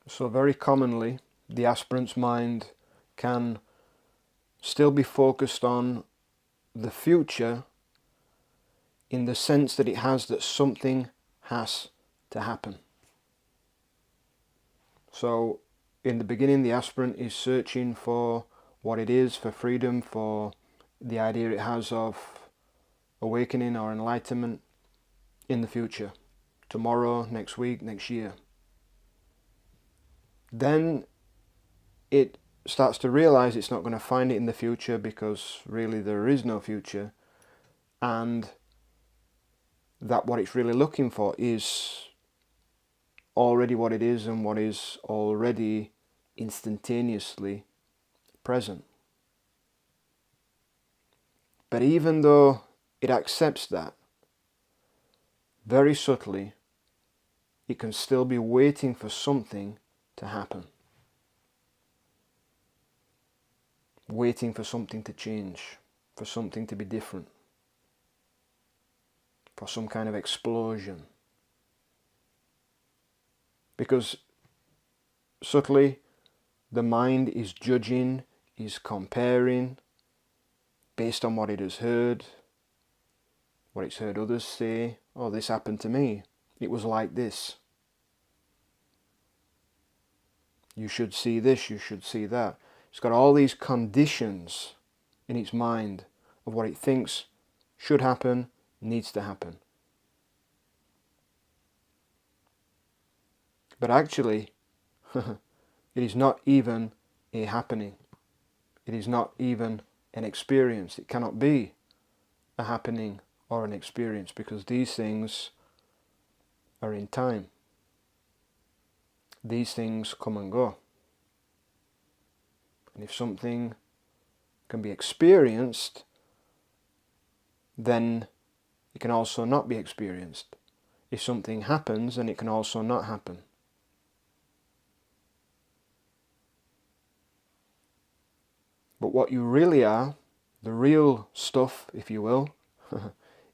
So very commonly, the aspirant's mind can still be focused on the future in the sense that it has that something has to happen. So in the beginning, the aspirant is searching for what it is, for freedom, for the idea it has of awakening or enlightenment in the future, tomorrow, next week, next year. Then it starts to realize it's not going to find it in the future because really there is no future, and that what it's really looking for is already what it is and what is already instantaneously present. But even though it accepts that, very subtly, it can still be waiting for something to happen. Waiting for something to change, for something to be different, for some kind of explosion. Because subtly, the mind is judging, is comparing, based on what it has heard, what it's heard others say. Oh, this happened to me. It was like this. You should see this, you should see that. It's got all these conditions in its mind of what it thinks should happen, needs to happen. But actually, it is not even a happening. It is not even an experience. It cannot be a happening or an experience because these things are in time. These things come and go. And if something can be experienced, then it can also not be experienced. If something happens, then it can also not happen. But what you really are, the real stuff, if you will,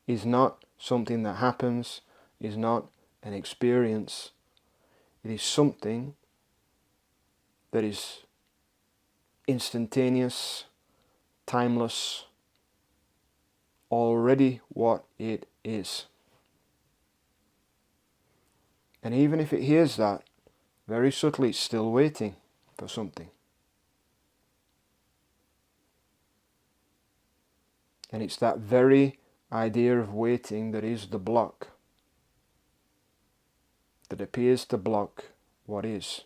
is not something that happens, is not an experience. It is something that is instantaneous, timeless, already what it is. And even if it hears that, very subtly it's still waiting for something. And it's that very idea of waiting that is the block, that appears to block what is.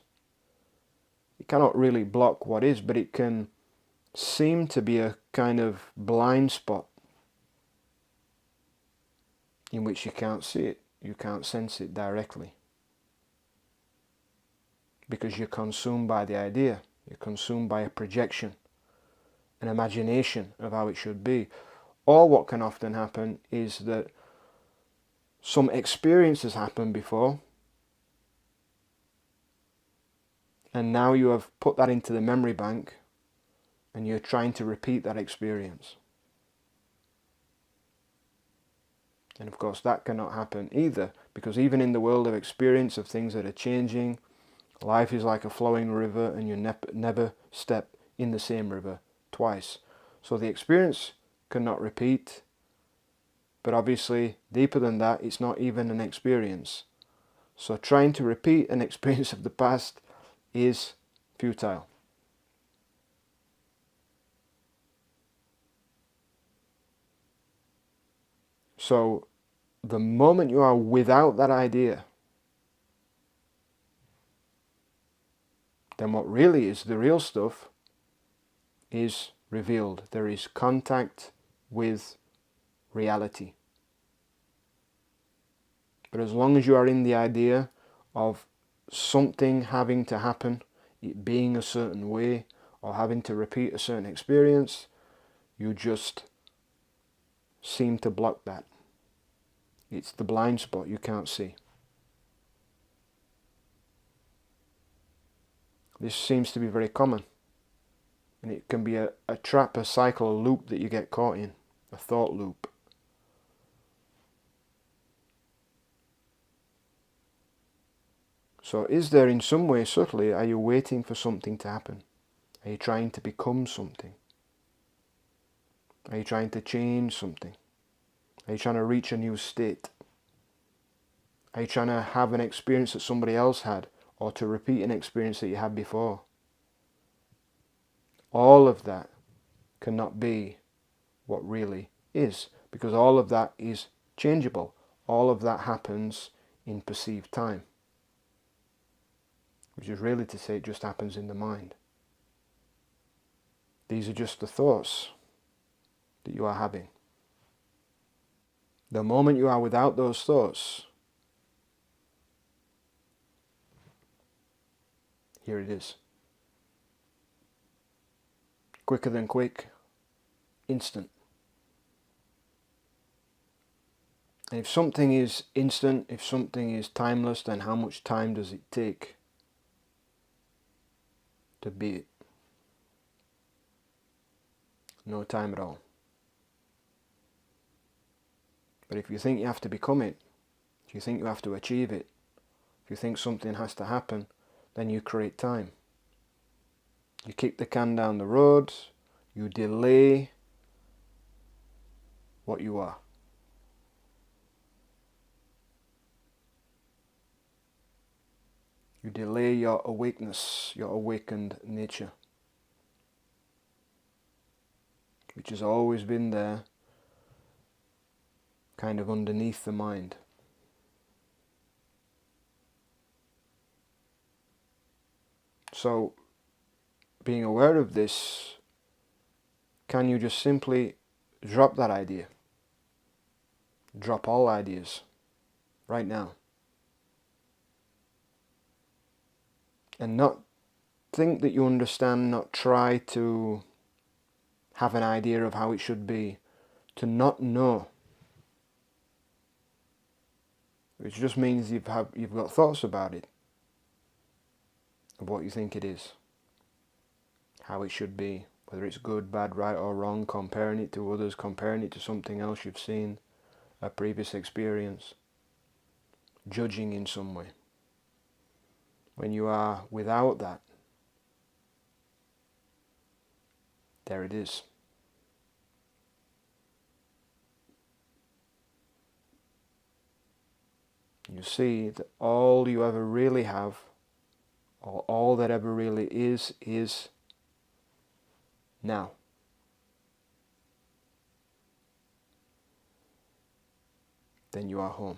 It cannot really block what is, but it can seem to be a kind of blind spot in which you can't see it, you can't sense it directly. Because you're consumed by the idea, you're consumed by a projection, an imagination of how it should be. Or what can often happen is that some experience has happened before, and now you have put that into the memory bank and you're trying to repeat that experience. And of course that cannot happen either, because even in the world of experience of things that are changing, life is like a flowing river and you never step in the same river twice. So the experience cannot repeat, but obviously deeper than that, it's not even an experience. So trying to repeat an experience of the past is futile. So the moment you are without that idea, then what really is the real stuff is revealed. There is contact with reality. But as long as you are in the idea of something having to happen, it being a certain way, or having to repeat a certain experience, you just seem to block that. It's the blind spot you can't see. This seems to be very common. And it can be a trap, a cycle, a loop that you get caught in, a thought loop. So is there in some way, subtly, are you waiting for something to happen? Are you trying to become something? Are you trying to change something? Are you trying to reach a new state? Are you trying to have an experience that somebody else had, or to repeat an experience that you had before? All of that cannot be what really is, because all of that is changeable. All of that happens in perceived time, which is really to say it just happens in the mind. These are just the thoughts that you are having. The moment you are without those thoughts, here it is. Quicker than quick, instant. And if something is instant, if something is timeless, then how much time does it take to be it? No time at all. But if you think you have to become it, if you think you have to achieve it, if you think something has to happen, then you create time. You kick the can down the road, you delay what you are. You delay your awakeness, your awakened nature, which has always been there, kind of underneath the mind. So, being aware of this, can you just simply drop that idea? Drop all ideas right now. And not think that you understand, not try to have an idea of how it should be. To not know, which just means you've got thoughts about it, of what you think it is, how it should be, whether it's good, bad, right or wrong, comparing it to others, comparing it to something else you've seen, a previous experience, judging in some way. When you are without that, there it is. You see that all you ever really have, or all that ever really is now. Then you are home.